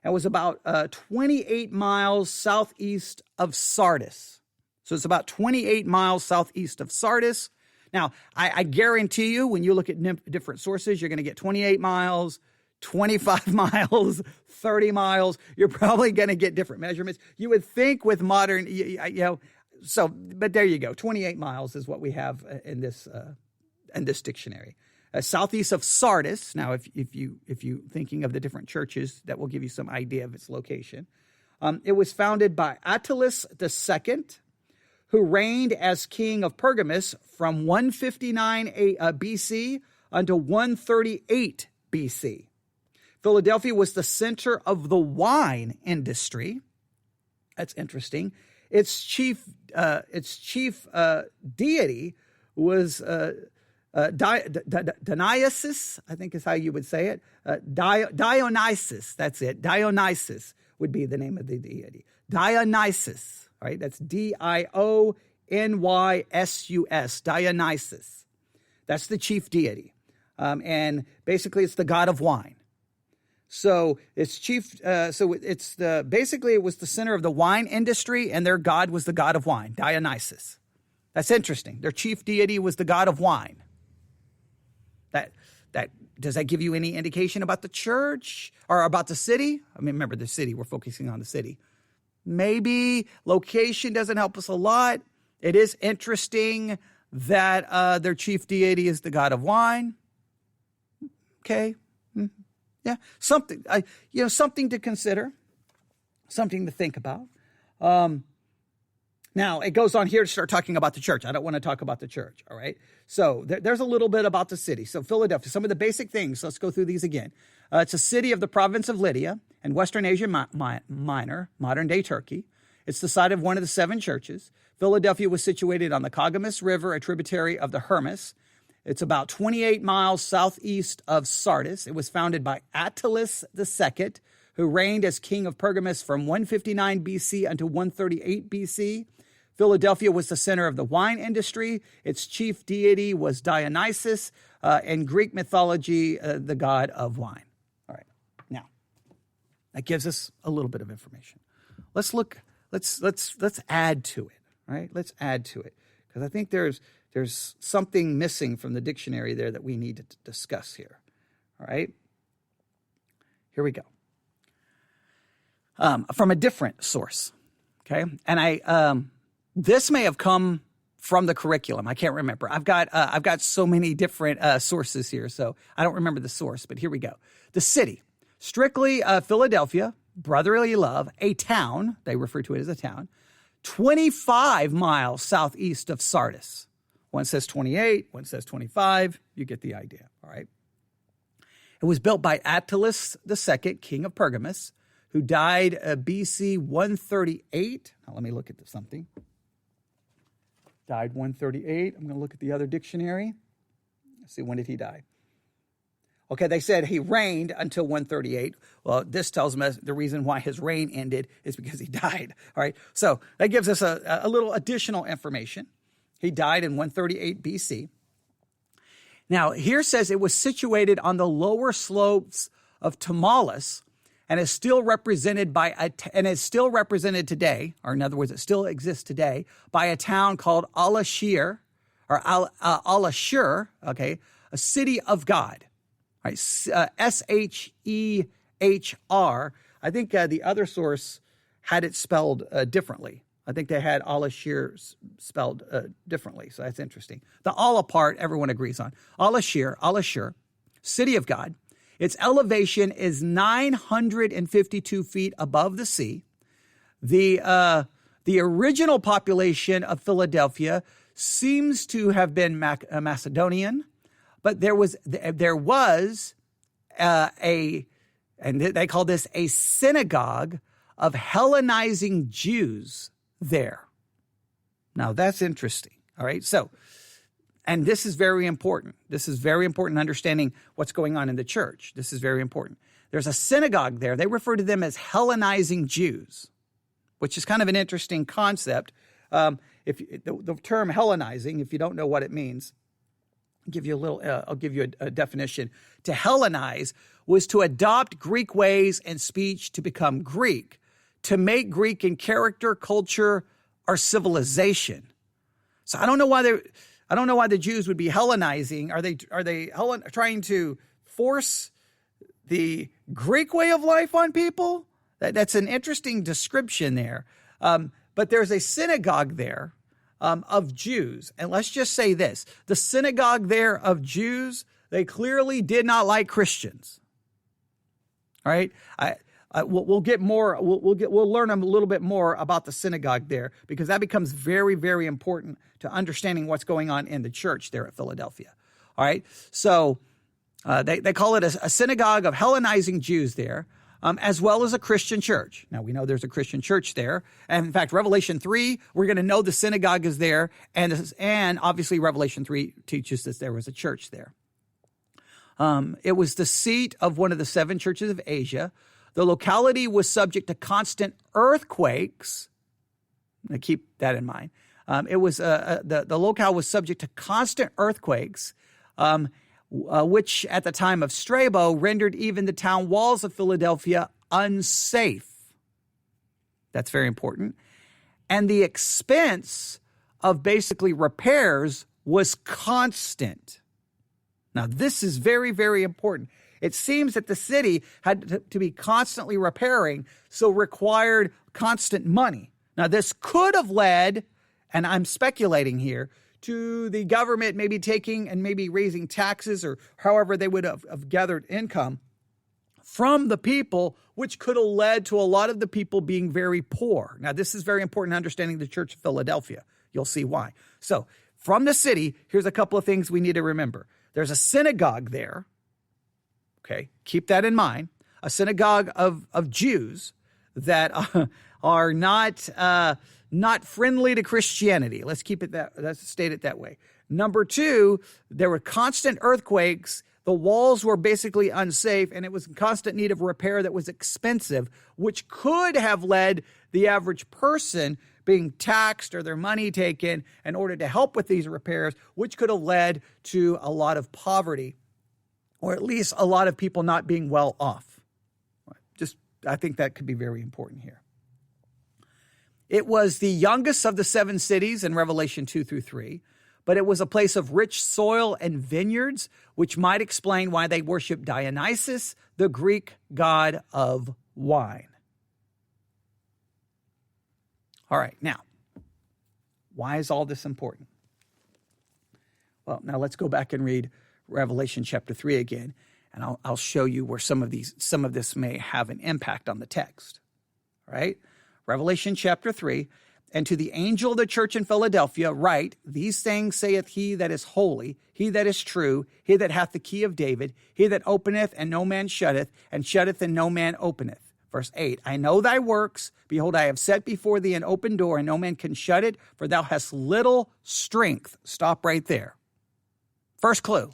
and was about 28 miles southeast of Sardis. So it's about 28 miles southeast of Sardis. Now, I guarantee you, when you look at different sources, you're going to get 28 miles, 25 miles, 30 miles. You're probably going to get different measurements. You would think with modern, but there you go. 28 miles is what we have in this dictionary. Southeast of Sardis. Now, if you thinking of the different churches, that will give you some idea of its location. It was founded by Attalus II, who reigned as king of Pergamus from 159 BC until 138 BC. Philadelphia was the center of the wine industry. That's interesting. Its chief deity was Dionysus, I think is how you would say it. Dionysus, that's it. Dionysus would be the name of the deity. Dionysus, right? That's DionYsus, Dionysus. That's the chief deity. And basically it's the god of wine. So its chief, basically it was the center of the wine industry, and their god was the god of wine, Dionysus. That's interesting. Their chief deity was the god of wine. Does that give you any indication about the church or about the city? I mean, remember the city, we're focusing on the city. Maybe location doesn't help us a lot. It is interesting that their chief deity is the god of wine. Okay. Yeah, something to consider, something to think about. Now, it goes on here to start talking about the church. I don't want to talk about the church, all right? So there's a little bit about the city. So Philadelphia, some of the basic things. Let's go through these again. It's a city of the province of Lydia in Western Asia Minor, modern-day Turkey. It's the site of one of the 7 churches. Philadelphia was situated on the Cogamus River, a tributary of the Hermus. It's about 28 miles southeast of Sardis. It was founded by Attalus II, who reigned as king of Pergamus from 159 BC until 138 BC. Philadelphia was the center of the wine industry. Its chief deity was Dionysus, in Greek mythology, the god of wine. All right. Now, that gives us a little bit of information. Let's add to it, right? Let's add to it, because I think there's something missing from the dictionary there that we need to discuss here. All right. Here we go. From a different source. Okay. And this may have come from the curriculum. I can't remember. I've got so many different sources here, so I don't remember the source, but here we go. The city, strictly Philadelphia, brotherly love, a town, they refer to it as a town, 25 miles southeast of Sardis. One says 28, one says 25. You get the idea, all right? It was built by Attalus II, king of Pergamus, who died BC 138. Now, let me look at something. Died 138. I'm going to look at the other dictionary. Let's see, when did he die? Okay, they said he reigned until 138. Well, this tells me the reason why his reign ended is because he died, all right? So that gives us a little additional information. He died in 138 BC. Now, here says it was situated on the lower slopes of Tmolus and is still represented today, or in other words, it still exists today, by a town called Alashir, okay, a city of God, right? Sher. I think the other source had it spelled differently. I think they had Alashir spelled differently, so that's interesting. The Allah part, everyone agrees on. Alashir, city of God. Its elevation is 952 feet above the sea. The original population of Philadelphia seems to have been Macedonian, but there was and they call this a synagogue of Hellenizing Jews there. Now that's interesting. All right. So, and this is very important. This is very important in understanding what's going on in the church. This is very important. There's a synagogue there. They refer to them as Hellenizing Jews, which is kind of an interesting concept. If the term Hellenizing, if you don't know what it means, I'll give you a definition. To Hellenize was to adopt Greek ways and speech to become Greek, to make Greek in character, culture, or civilization. So I don't know why the Jews would be Hellenizing. Are they trying to force the Greek way of life on people? That's an interesting description there. But there's a synagogue there of Jews. And let's just say this. The synagogue there of Jews, they clearly did not like Christians. All right? We'll get more. We'll learn a little bit more about the synagogue there, because that becomes very, very important to understanding what's going on in the church there at Philadelphia. All right? So they call it a synagogue of Hellenizing Jews there. As well as a Christian church. Now, we know there's a Christian church there. And in fact, Revelation 3, we're going to know the synagogue is there. And obviously, Revelation 3 teaches that there was a church there. It was the seat of one of the 7 churches of Asia. The locality was subject to constant earthquakes. Now, keep that in mind. The locale was subject to constant earthquakes, which at the time of Strabo rendered even the town walls of Philadelphia unsafe. That's very important. And the expense of basically repairs was constant. Now, this is very, very important. It seems that the city had to be constantly repairing, so required constant money. Now, this could have led, and I'm speculating here, to the government maybe taking and maybe raising taxes, or however they would have gathered income from the people, which could have led to a lot of the people being very poor. Now, this is very important in understanding the Church of Philadelphia. You'll see why. So from the city, here's a couple of things we need to remember. There's a synagogue there. Okay, keep that in mind. A synagogue of Jews that are not friendly to Christianity. Let's state it that way. Number 2, there were constant earthquakes. The walls were basically unsafe, and it was in constant need of repair that was expensive, which could have led the average person being taxed or their money taken in order to help with these repairs, which could have led to a lot of poverty, or at least a lot of people not being well off. I think that could be very important here. It was the youngest of the 7 cities in Revelation 2-3, but it was a place of rich soil and vineyards, which might explain why they worship Dionysus, the Greek god of wine. All right, now, why is all this important? Well, now let's go back and read Revelation chapter 3 again, and I'll show you where some of this may have an impact on the text. All right? Revelation chapter 3, and to the angel of the church in Philadelphia write, these things saith he that is holy, he that is true, he that hath the key of David, he that openeth and no man shutteth, and shutteth and no man openeth. Verse 8, I know thy works. Behold, I have set before thee an open door, and no man can shut it, for thou hast little strength. Stop right there. First clue.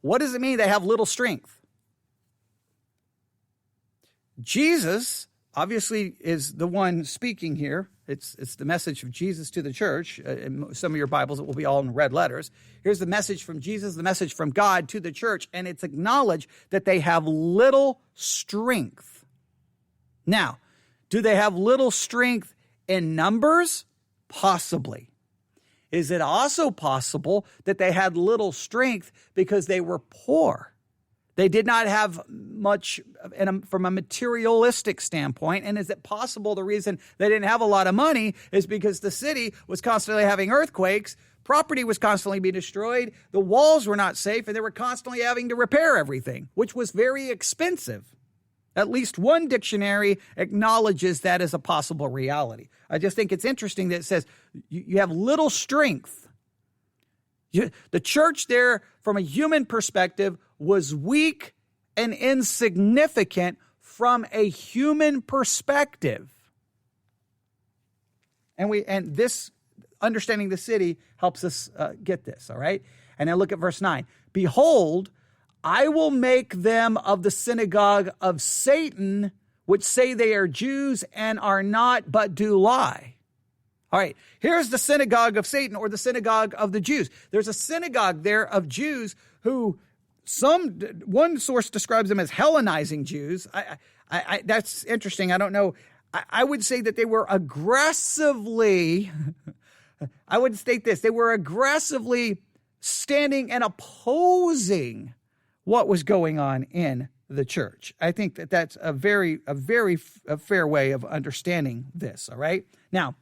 What does it mean they have little strength? Jesus obviously is the one speaking here. It's the message of Jesus to the church. In some of your Bibles, it will be all in red letters. Here's the message from Jesus, the message from God to the church, and it's acknowledged that they have little strength. Now, do they have little strength in numbers? Possibly. Is it also possible that they had little strength because they were poor? They did not have much from a materialistic standpoint. And is it possible the reason they didn't have a lot of money is because the city was constantly having earthquakes, property was constantly being destroyed, the walls were not safe, and they were constantly having to repair everything, which was very expensive. At least one dictionary acknowledges that as a possible reality. I just think it's interesting that it says you have little strength. The church there, from a human perspective, was weak and insignificant from a human perspective. And this understanding the city helps us get this, all right? And then look at verse 9. Behold, I will make them of the synagogue of Satan, which say they are Jews and are not, but do lie. All right, here's the synagogue of Satan, or the synagogue of the Jews. There's a synagogue there of Jews who one source describes them as Hellenizing Jews. That's interesting. I don't know. I would say that they were aggressively, I would state this, they were aggressively standing and opposing what was going on in the church. I think that that's a very fair way of understanding this, all right? Now,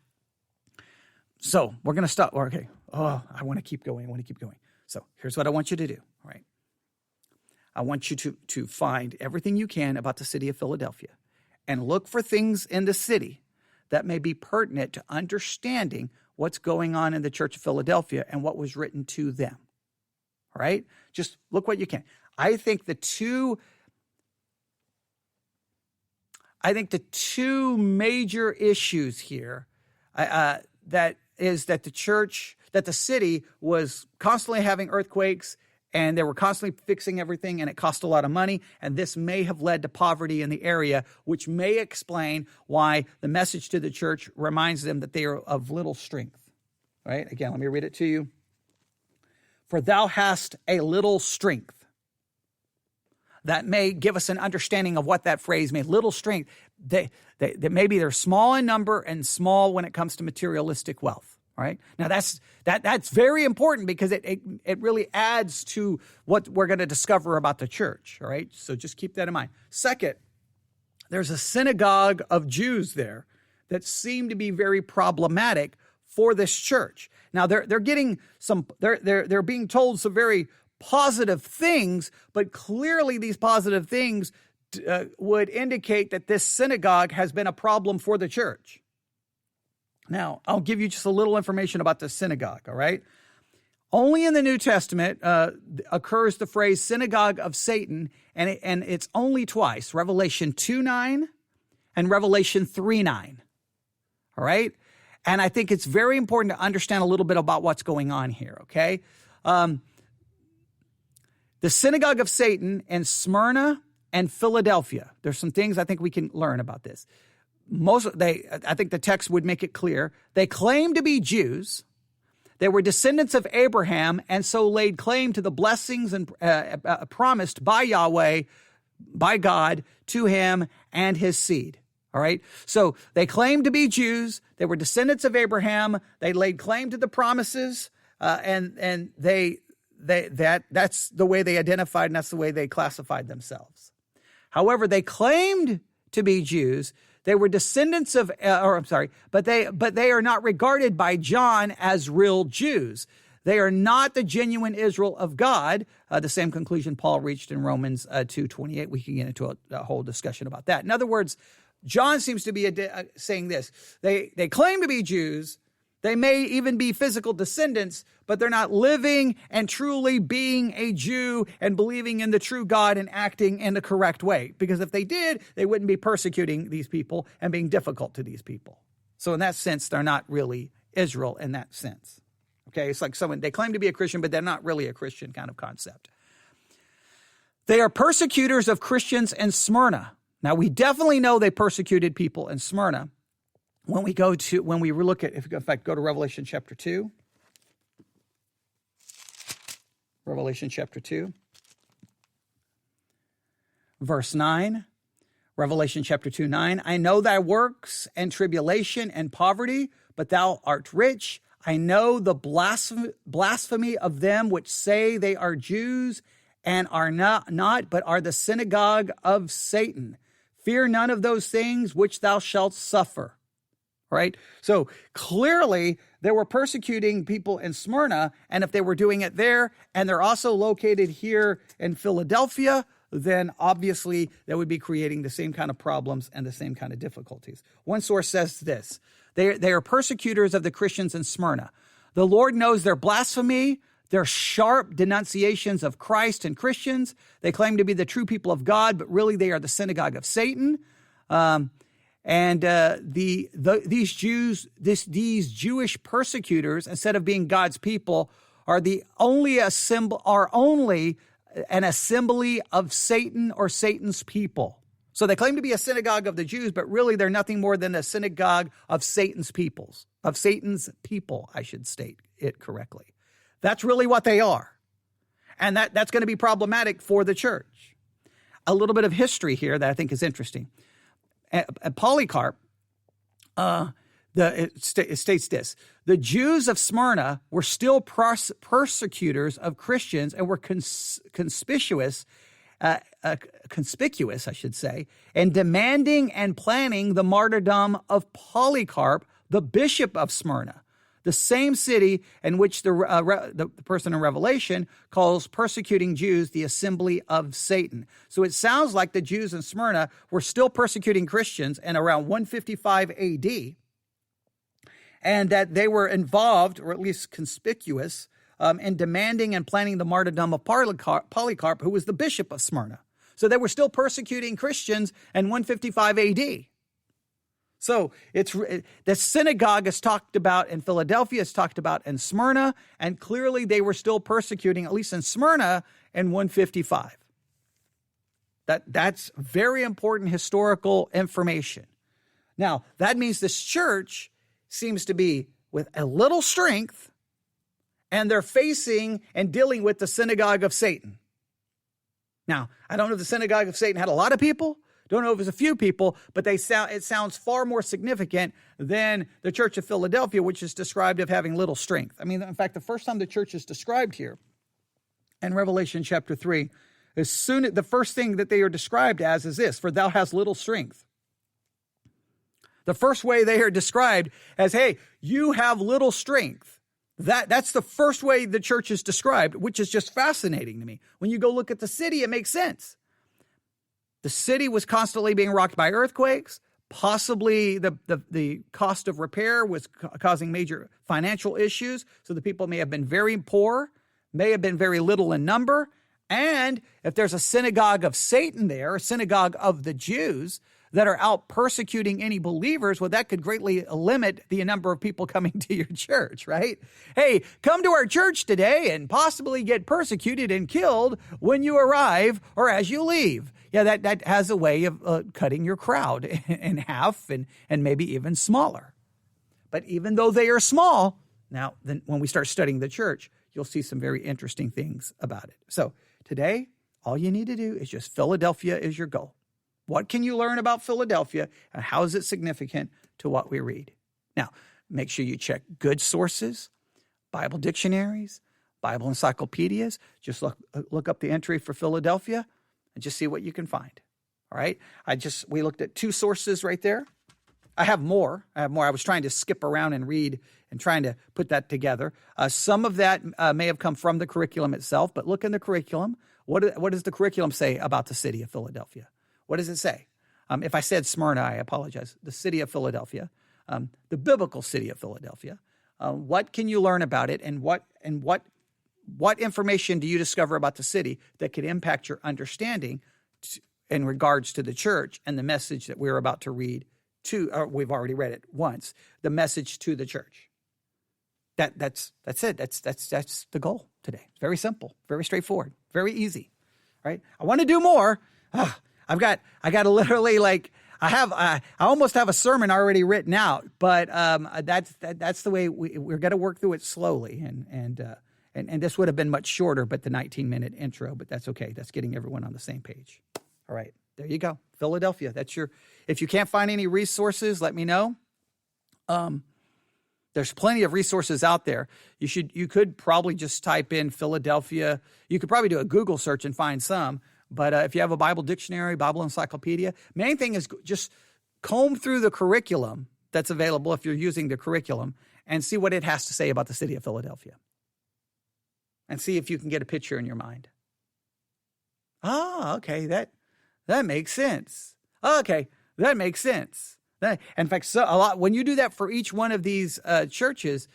so we're going to stop. Okay. Oh, I want to keep going. So here's what I want you to do, all right? I want you to find everything you can about the city of Philadelphia and look for things in the city that may be pertinent to understanding what's going on in the Church of Philadelphia and what was written to them. All right? Just look what you can. I think the two major issues here that the city was constantly having earthquakes, and they were constantly fixing everything, and it cost a lot of money. And this may have led to poverty in the area, which may explain why the message to the church reminds them that they are of little strength. All right? Again, let me read it to you. For thou hast a little strength. That may give us an understanding of what that phrase means. Little strength. Maybe they're small in number and small when it comes to materialistic wealth. All right. Now that's very important because it really adds to what we're going to discover about the church. All right. So just keep that in mind. Second, there's a synagogue of Jews there that seem to be very problematic for this church. Now they're getting they're being told some very positive things, but clearly these positive things would indicate that this synagogue has been a problem for the church. Now, I'll give you just a little information about the synagogue, all right? Only in the New Testament occurs the phrase synagogue of Satan, and it's only twice, Revelation 2:9 and Revelation 3:9, all right? And I think it's very important to understand a little bit about what's going on here, okay? The synagogue of Satan in Smyrna and Philadelphia, there's some things I think we can learn about this. I think the text would make it clear. They claim to be Jews. They were descendants of Abraham, and so laid claim to the blessings and promised by Yahweh, by God, to him and his seed. All right. So they claim to be Jews. They were descendants of Abraham. They laid claim to the promises, and that's the way they identified, and that's the way they classified themselves. However, they claimed to be Jews. They were descendants of, but they are not regarded by John as real Jews. They are not the genuine Israel of God. The same conclusion Paul reached in Romans 2:28. We can get into a whole discussion about that. In other words, John seems to be saying this. They claim to be Jews. They may even be physical descendants, but they're not living and truly being a Jew and believing in the true God and acting in the correct way. Because if they did, they wouldn't be persecuting these people and being difficult to these people. So in that sense, they're not really Israel in that sense. Okay, it's like they claim to be a Christian, but they're not really a Christian kind of concept. They are persecutors of Christians in Smyrna. Now, we definitely know they persecuted people in Smyrna. When we look at, in fact, go to Revelation chapter 2. Revelation chapter 2. Verse 9. Revelation chapter 2:9. I know thy works and tribulation and poverty, but thou art rich. I know the blasphemy of them which say they are Jews and are not, but are the synagogue of Satan. Fear none of those things which thou shalt suffer. Right? So clearly they were persecuting people in Smyrna, and if they were doing it there and they're also located here in Philadelphia, then obviously they would be creating the same kind of problems and the same kind of difficulties. One source says this: they are persecutors of the Christians in Smyrna. The Lord knows their blasphemy, their sharp denunciations of Christ and Christians. They claim to be the true people of God, but really they are the synagogue of Satan. These Jewish persecutors, instead of being God's people, are only an assembly of Satan or Satan's people. So they claim to be a synagogue of the Jews, but really they're nothing more than a synagogue of Satan's people, I should state it correctly. That's really what they are. And that's going to be problematic for the church. A little bit of history here that I think is interesting. Polycarp, it states this: the Jews of Smyrna were still persecutors of Christians and were conspicuous, I should say, and demanding and planning the martyrdom of Polycarp, the bishop of Smyrna, the same city in which the person in Revelation calls persecuting Jews the assembly of Satan. So it sounds like the Jews in Smyrna were still persecuting Christians in around 155 AD, and that they were involved, or at least conspicuous, in demanding and planning the martyrdom of Polycarp, who was the bishop of Smyrna. So they were still persecuting Christians in 155 AD. So the synagogue is talked about in Philadelphia, it's talked about in Smyrna, and clearly they were still persecuting, at least in Smyrna, in 155. That's very important historical information. Now, that means this church seems to be with a little strength, and they're facing and dealing with the synagogue of Satan. Now, I don't know if the synagogue of Satan had a lot of people. Don't know if it's a few people, but it sounds far more significant than the church of Philadelphia, which is described as having little strength. I mean, in fact, the first time the church is described here in Revelation chapter 3, the first thing that they are described as is this: for thou hast little strength. The first way they are described as, hey, you have little strength. That's the first way the church is described, which is just fascinating to me. When you go look at the city, it makes sense. The city was constantly being rocked by earthquakes. Possibly the cost of repair was causing major financial issues. So the people may have been very poor, may have been very little in number. And if there's a synagogue of Satan there, a synagogue of the Jews that are out persecuting any believers, well, that could greatly limit the number of people coming to your church, right? Hey, come to our church today and possibly get persecuted and killed when you arrive or as you leave. Yeah, that has a way of cutting your crowd in half and maybe even smaller. But even though they are small, now then when we start studying the church, you'll see some very interesting things about it. So today, all you need to do is just Philadelphia is your goal. What can you learn about Philadelphia, and how is it significant to what we read? Now, make sure you check good sources, Bible dictionaries, Bible encyclopedias. Just look up the entry for Philadelphia and just see what you can find. All right? We looked at two sources right there. I have more. I was trying to skip around and read and trying to put that together. Some of that may have come from the curriculum itself, but look in the curriculum. What does the curriculum say about the city of Philadelphia? What does it say? If I said Smyrna, I apologize. The city of Philadelphia, the biblical city of Philadelphia. What can you learn about it, and what information do you discover about the city that could impact your understanding in regards to the church and the message that we're about to read we've already read it once, the message to the church. That's it. That's the goal today. It's very simple, very straightforward, very easy, right? I want to do more. I got to literally I almost have a sermon already written out, but that's the way we're going to work through it slowly, and this would have been much shorter, but the 19-minute intro, but that's okay. That's getting everyone on the same page. All right, there you go, Philadelphia. If you can't find any resources, let me know. There's plenty of resources out there. You could probably just type in Philadelphia. You could probably do a Google search and find some. But if you have a Bible dictionary, Bible encyclopedia, main thing is just comb through the curriculum that's available if you're using the curriculum and see what it has to say about the city of Philadelphia. And see if you can get a picture in your mind. Okay, that makes sense. Okay, that makes sense. In fact, when you do that for each one of these churches,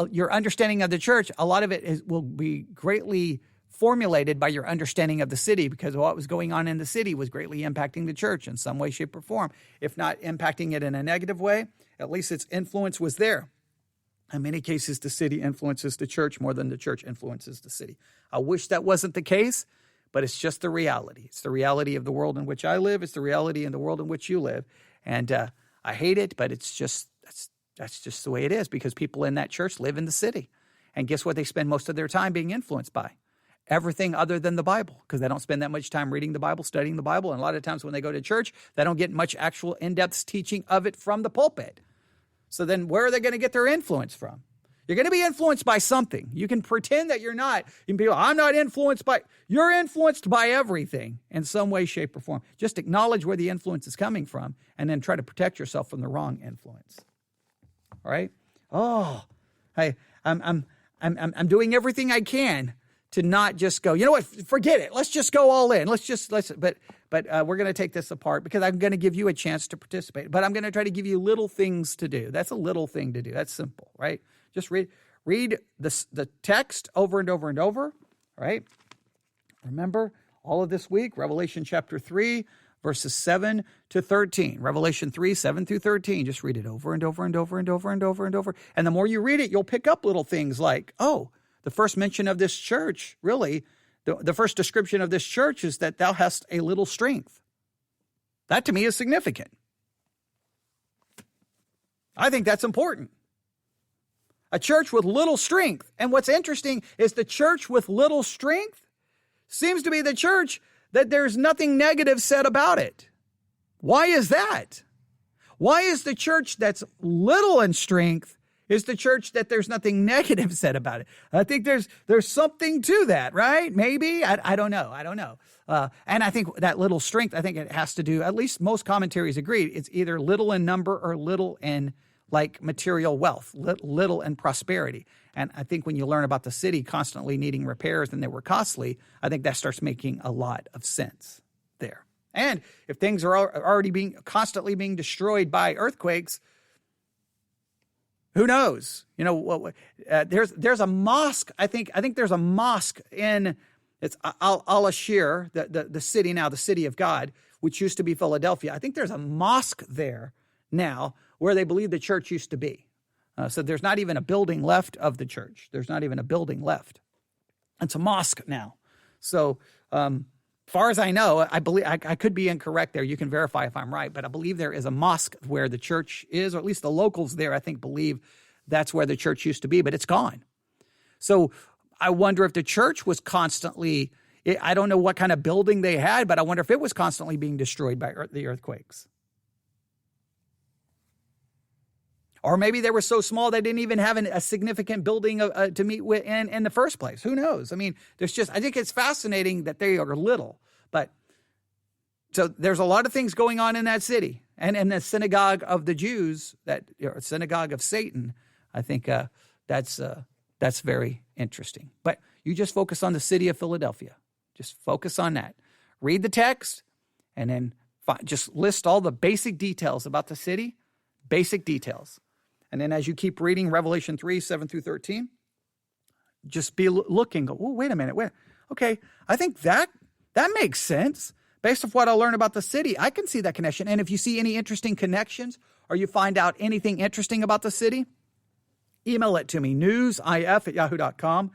your understanding of the church, a lot of it will be greatly formulated by your understanding of the city, because what was going on in the city was greatly impacting the church in some way, shape, or form. If not impacting it in a negative way, at least its influence was there. In many cases, the city influences the church more than the church influences the city. I wish that wasn't the case, but it's just the reality. It's the reality of the world in which I live. It's the reality in the world in which you live. And I hate it, but it's just that's just the way it is, because people in that church live in the city. And guess what they spend most of their time being influenced by? Everything other than the Bible, because they don't spend that much time reading the Bible, studying the Bible. And a lot of times when they go to church, they don't get much actual in-depth teaching of it from the pulpit. So then where are they going to get their influence from? You're going to be influenced by something. You can pretend that you're not. You can be, I'm not influenced by, you're influenced by everything in some way, shape, or form. Just acknowledge where the influence is coming from and then try to protect yourself from the wrong influence. All right? Oh, hey, I'm doing everything I can to not just go, you know what, forget it. Let's just go all in. But we're going to take this apart because I'm going to give you a chance to participate. But I'm going to try to give you little things to do. That's a little thing to do. That's simple, right? Just read the text over and over and over, right? Remember all of this week, Revelation chapter 3, verses 7 to 13. Revelation 3, 7 through 13. Just read it over and over and over and over and over and over. And the more you read it, you'll pick up little things like, oh, the first mention of this church, really, the first description of this church is that thou hast a little strength. That to me is significant. I think that's important. A church with little strength. And what's interesting is the church with little strength seems to be the church that there's nothing negative said about it. Why is that? Why is the church that's little in strength is the church that there's nothing negative said about it? I think there's something to that, right? Maybe. I don't know. And I think that little strength, I think it has to do, at least most commentaries agree, it's either little in number or little in like material wealth, little in prosperity. And I think when you learn about the city constantly needing repairs and they were costly, I think that starts making a lot of sense there. And if things are already constantly being destroyed by earthquakes, who knows? You know, there's a mosque. I think there's a mosque in it's Al-Ashir, the city now, the city of God, which used to be Philadelphia. I think there's a mosque there now where they believe the church used to be. So there's not even a building left of the church. There's not even a building left. It's a mosque now. So far as I know, I believe I could be incorrect there. You can verify if I'm right, but I believe there is a mosque where the church is, or at least the locals there, I think, believe that's where the church used to be, but it's gone. So I wonder if the church was constantly, I don't know what kind of building they had, but I wonder if it was constantly being destroyed by the earthquakes. Or maybe they were so small they didn't even have a significant building to meet with in the first place. Who knows? I mean, I think it's fascinating that they are little. But so there's a lot of things going on in that city. And in the synagogue of the Jews, synagogue of Satan, I think that's very interesting. But you just focus on the city of Philadelphia. Just focus on that. Read the text and then just list all the basic details about the city, basic details. And then as you keep reading Revelation 3, 7 through 13, just be looking, go, oh, wait a minute. Okay, I think that makes sense. Based on what I learned about the city, I can see that connection. And if you see any interesting connections or you find out anything interesting about the city, email it to me, newsif@yahoo.com,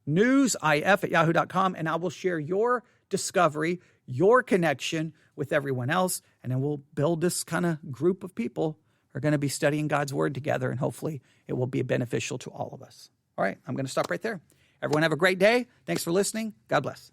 newsif@yahoo.com, and I will share your discovery, your connection with everyone else, and then we'll build this kind of group of people who are going to be studying God's word together, and hopefully it will be beneficial to all of us. All right, I'm going to stop right there. Everyone have a great day. Thanks for listening. God bless.